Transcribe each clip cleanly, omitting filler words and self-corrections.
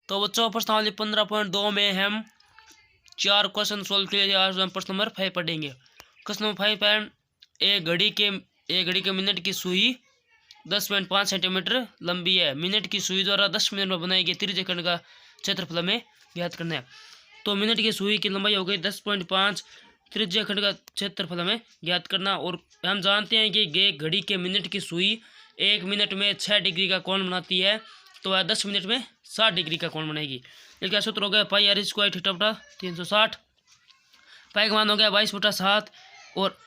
तो बच्चों प्रश्नावली 15.2 में हम 4 क्वेश्चन सोल्व किए। आज हम प्रश्न नंबर 5 पढ़ेंगे। क्वेश्चन नंबर 5 पर एक घड़ी के मिनट की सुई 10.5 सेंटीमीटर लंबी है। मिनट की सुई द्वारा 10 मिनट में बनाई गई त्रिज्यखंड का क्षेत्रफल हमें ज्ञात करना है। तो मिनट की सुई की लंबाई हो गई 10.5, त्रिज्यखंड का क्षेत्रफल हमें ज्ञात करना। और हम जानते हैं कि घड़ी के मिनट की सुई 1 मिनट में 6 डिग्री का कोण बनाती है, तो वह 10 मिनट में 60 डिग्री का कोण बनाएगी। इसका सूत्र हो गया पाई आर स्क्वायर थीटा बटा 360। पाई का मान हो गया 22/7 और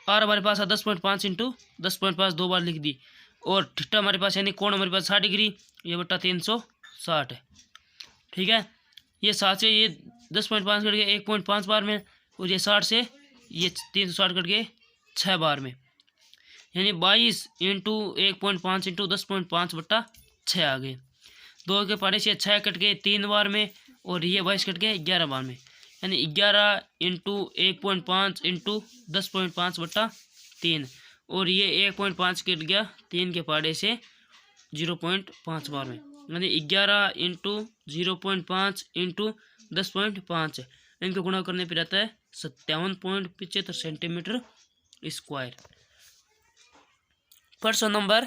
आर हमारे पास है 10.5 इंटू 10.5 दो बार लिख दी। और थीटा हमारे पास यानी कोण हमारे पास 60 डिग्री, ये बटा 360 है। ठीक है, ये 7 से ये 10.5 कट गए 1.5 बार में, और ये 60 से ये 360 कट गए 6 बार में, यानी 22 इंटू 1.5 इंटू 10.5 बटा 6 आ गए। 2 के पारे से 6 कट गए 3 बार में, और ये 22 कट गए 11 बार में, यानी 11 इंटू 1.5 इंटू 10.5 बटा 3, और ये 1.5 कट गया 3 के पारे से 0.5 बार में, यानी 11 इंटू 0.5 इंटू 10.5, इनको गुणा करने पर आता है 57.75 सेंटीमीटर स्क्वायर। प्रश्न नंबर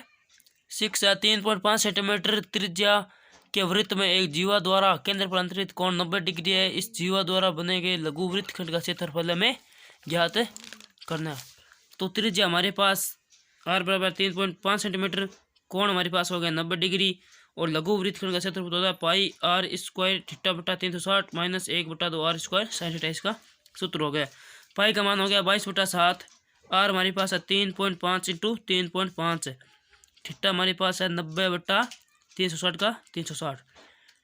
6 है 3.5 सेंटीमीटर त्रिज्या के वृत्त में एक जीवा द्वारा केंद्र पर अंतरित कोण 90 डिग्री है। इस जीवा द्वारा बने गए लघु वृत्तखंड का क्षेत्रफल में ज्ञात करना है। तो त्रिज्या हमारे पास r बराबर 3.5 सेंटीमीटर, कोण हमारे पास हो गया 90 डिग्री, और लघु वृत्तखंड का क्षेत्रफल होता है पाई आर स्क्वायर थीटा बटा 360 minus 1/2 R square sine theta. इसका सूत्र हो गया पाई का मान हो गया 22/7, आर हमारे पास है 3.5 इंटू 3.5 है, थीटा हमारे पास है 90/360 का 360।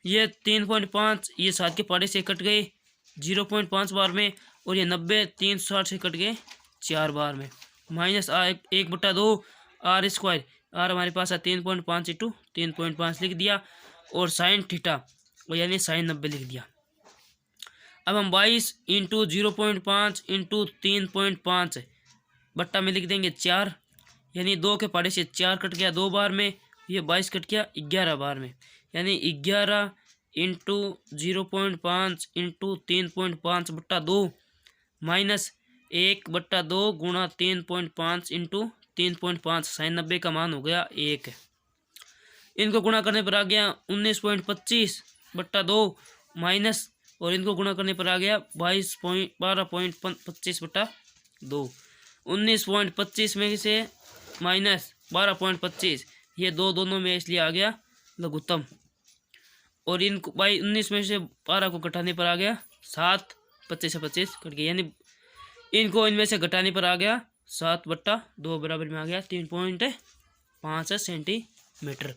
ये 3.5 ये 7 के पारे से कट गए 0.5 बार में, और ये 90 360 से कट गए 4 बार में, माइनस 1/2 आर स्क्वायर, आर हमारे पास है 3.5 इंटू 3.5 लिख दिया, और साइन थीटा यानी साइन 90 लिख दिया। अब हम 22 इंटू 0.5 इंटू 3.5 बट्टा में लिख देंगे 4, यानी 2 के पारे से 4 कट गया 2 बार में, ये 22 कट गया 11 बार में, यानी 11 इंटू 0.5 इंटू 3.5 बट्टा 2 माइनस 1/2 गुणा 3.5 इंटू 3.5, साइन 90 का मान हो गया 1। इनको गुणा करने पर आ गया 19.25 बट्टा 2 माइनस, और इनको गुणा करने पर आ गया 12.25 बट्टा 2। 19.25 में से माइनस 12.25, ये दोनों में इसलिए आ गया लघुत्तम, और इनको 19 में से 12 को घटाने पर आ गया 7, 25 से 25 कट गया, यानी इनको इनमें से घटाने पर आ गया 7/2 बराबर में आ गया 3.5 सेंटीमीटर।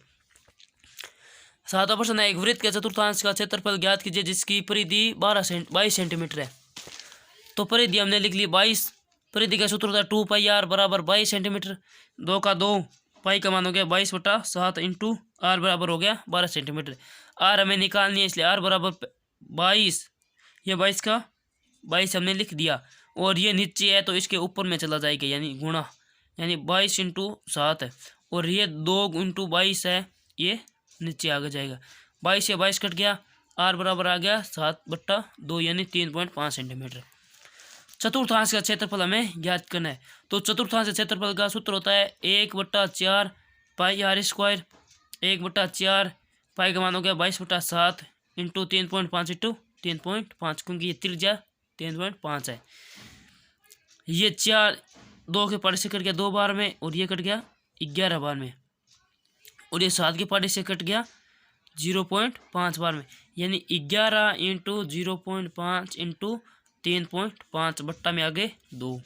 7वां प्रश्न है एक वृत्त के चतुर्थांश का क्षेत्रफल ज्ञात कीजिए जिसकी परिधि 22 सेंटीमीटर है। तो परिधि हमने लिख ली 22, परिधि का सूत्र होता है 2 पाई आर बराबर 22 सेंटीमीटर, 2 का 2, पाई का मान हो गया 22/7 इंटू आर बराबर हो गया 12 सेंटीमीटर। आर हमें निकालनी है, इसलिए आर बराबर 22, ये 22 का 22 हमने लिख दिया, और ये नीचे है तो इसके ऊपर में चला जाएगा, यानी गुणा, यानी 22 इंटू 7 है, और ये 2 इंटू 22 है, ये नीचे आगे जाएगा, 22 से 22 कट गया, आर बराबर आ गया 7/2 यानी 3.5 सेंटीमीटर। चतुर्थांश का क्षेत्रफल हमें ज्ञात करना है। तो चतुर्थांश क्षेत्रफल का सूत्र होता है 1/4 पाई आर स्क्वायर, 1/4 पाई का मान हो गया 22/7 इंटू 3.5 इंटू 3.5, क्योंकि ये त्रिज्या 3.5 है। ये 4 2 के पारे से कट गया 2 बार में, और ये कट गया 11 बार में, और ये 7 के पारे से कट गया 0.5 बार में, यानी 11 इंटू 0.5 इंटू 3.5 बट्टा में आगे 2।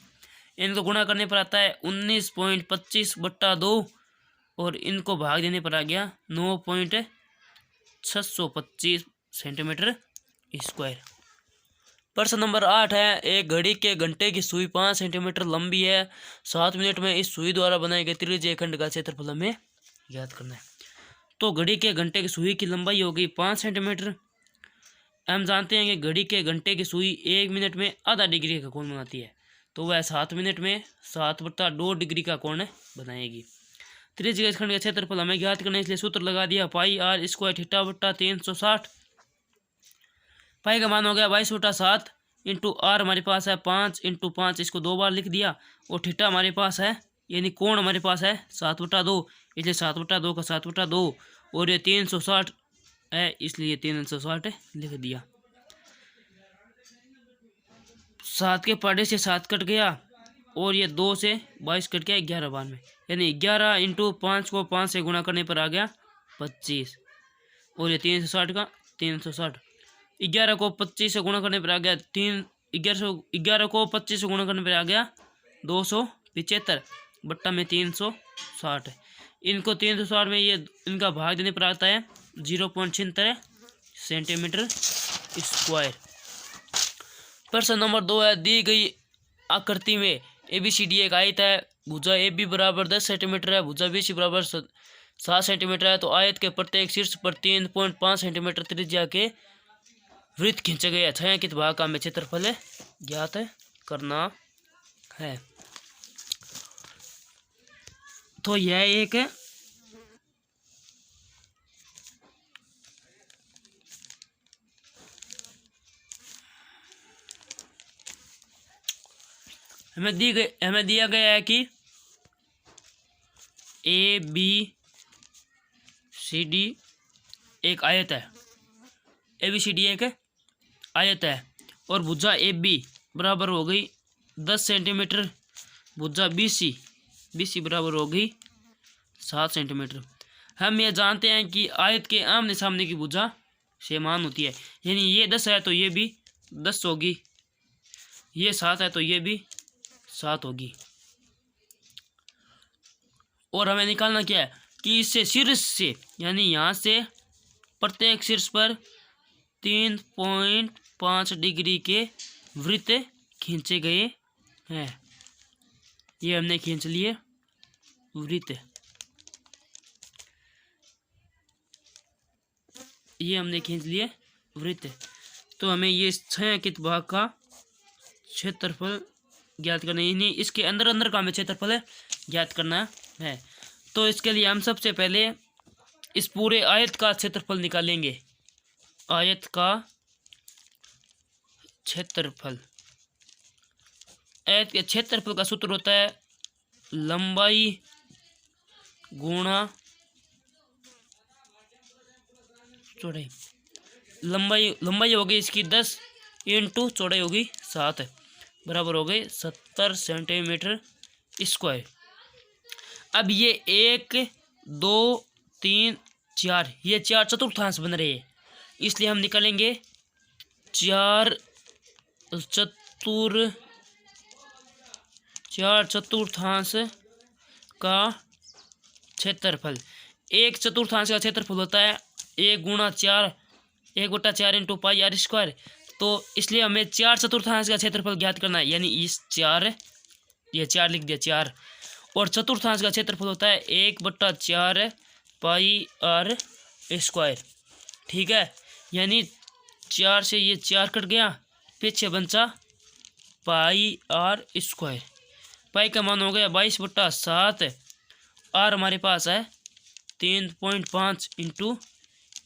इनको गुणा करने पर आता है 19.25 बट्टा 2, और इनको भाग देने पर आ गया 9.625 सेंटीमीटर स्क्वायर। प्रश्न नंबर 8 है एक घड़ी के घंटे की सुई 5 सेंटीमीटर लंबी है, 7 मिनट में इस सुई द्वारा बनाए गए त्रिज्यखंड का क्षेत्रफल हमें ज्ञात करना है। तो घड़ी के घंटे की सुई की लंबाई होगी 5 सेंटीमीटर। हम जानते हैं कि घड़ी के घंटे की सुई 1 मिनट में आधा डिग्री का कोण बनाती है, तो वह 7 मिनट में 7/2 डिग्री का कोण बनाएगी। त्रिज्यखंड का क्षेत्रफल हमें ज्ञात करना है, इसलिए सूत्र लगा दिया पाई आर स्क्वायर थीटा बटा 360 पाई का मान हो गया 22/7 इंटू आर हमारे पास है 5 इंटू 5, इसको 2 बार लिख दिया। और थीटा हमारे पास है यानी कोण हमारे पास है 7/2, इसलिए 7/2 का 7/2 और ये 360 है इसलिए 360 लिख दिया। 7 के पाड़े से 7 कट गया और ये 2 से 22 कट गया 11 बार में, यानी 11 इंटू 5 को 5 से गुणा करने पर आ गया 25 और ये 360 का 360। 11 को 25 से गुणा करने पर आ गया 11 को 25 से गुणा करने पर आ गया 275 बट्टा में 360। इनको 360 में ये इनका भाग देने पर आता है 0.76 सेंटीमीटर स्क्वायर। प्रश्न नंबर 2 है, दी गई आकृति में ABCD एक आयत है, भुजा AB बराबर 10 सेंटीमीटर है, भुजा BC बराबर 7 सेंटीमीटर है। तो आयत के प्रत्येक शीर्ष पर 3.5 सेंटीमीटर त्रिज्या के वृत्त खींचे गए। छायांकित भाग का हमें क्षेत्रफल ज्ञात करना है। तो यह एक हमें दिया गया है कि ABCD एक आयत है, ABCD एक आयत है और भुजा AB बराबर हो गई 10 सेंटीमीटर, भुजा BC बराबर हो गई 7 सेंटीमीटर। हम ये जानते हैं कि आयत के आमने सामने की भुजा समान होती है, यानी ये 10 है तो ये भी 10 होगी, ये 7 है तो ये भी 7 होगी। और हमें निकालना क्या है कि इससे शीर्ष से यानी यहाँ से प्रत्येक शीर्ष पर 3.5 डिग्री के वृत्त खींचे गए हैं। ये हमने खींच लिए वृत्त, ये हमने खींच लिए वृत्त। तो हमें ये छायांकित भाग का क्षेत्रफल ज्ञात करना है, इसके अंदर अंदर का हमें क्षेत्रफल ज्ञात करना है। तो इसके लिए हम सबसे पहले इस पूरे आयत का क्षेत्रफल निकालेंगे। आयत का क्षेत्रफल, आयत के क्षेत्रफल का सूत्र होता है लंबाई गुणा चौड़ाई। लंबाई होगी इसकी 10 इंटू चौड़ाई होगी 7 बराबर हो गई 70 सेंटीमीटर स्क्वायर। अब ये 1 2 3 4 ये 4 चतुर्थांश बन रहे हैं, इसलिए हम निकालेंगे 4 चतुर्थांश का क्षेत्रफल। एक चतुर्थांश का क्षेत्रफल होता है 1/4 इंटू पाई आर स्क्वायर। तो इसलिए हमें 4 चतुर्थांश का क्षेत्रफल ज्ञात करना है, यानी इस 4 ये 4 लिख दिया 4, और चतुर्थांश का क्षेत्रफल होता है 1/4 पाई आर स्क्वायर। ठीक है, यानी 4 से ये 4 कट गया, पीछे बचा पाई आर स्क्वायर। पाई का मान हो गया 22/7, आर हमारे पास है 3.5 इंटू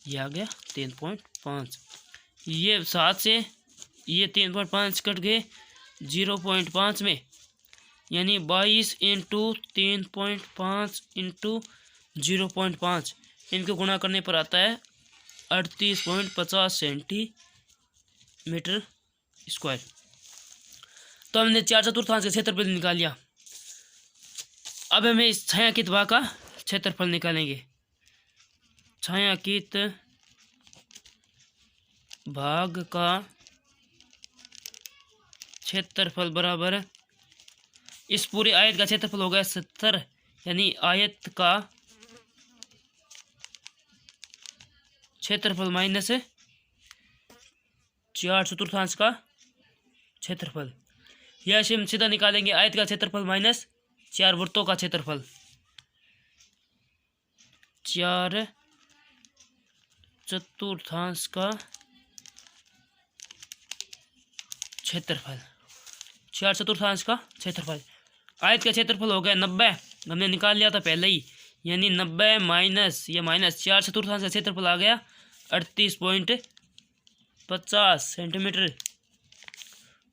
ये आ गया 3.5। ये 7 से ये 3.5 कट गए 0.5 में, यानी 22 इंटू 3.5 इंटू 0.5 इनको गुणा करने पर आता है 38.50 सेंटीमीटर स्क्वायर। तो हमने 4 चतुर्थांश का क्षेत्रफल निकाल लिया। अब हमें इस छायांकित भाग का क्षेत्रफल निकालेंगे। छायांकित भाग का क्षेत्रफल बराबर इस पूरे आयत का क्षेत्रफल हो गया 70, यानी आयत का क्षेत्रफल माइनस 4 चतुर्थांश का क्षेत्रफल। यह से हम सीधा निकालेंगे आयत का क्षेत्रफल माइनस 4 वृत्तों का क्षेत्रफल। 4 चतुर्थांश का क्षेत्रफल, 4 चतुर्थांश का क्षेत्रफल। आयत का क्षेत्रफल हो गया 90, हमने निकाल लिया था पहले ही, यानी 90 माइनस ये माइनस 4 चतुर्थांश का क्षेत्रफल आ गया 50 सेंटीमीटर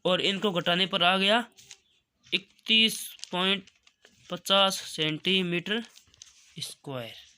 और इनको घटाने पर आ गया 31.50 सेंटीमीटर स्क्वायर।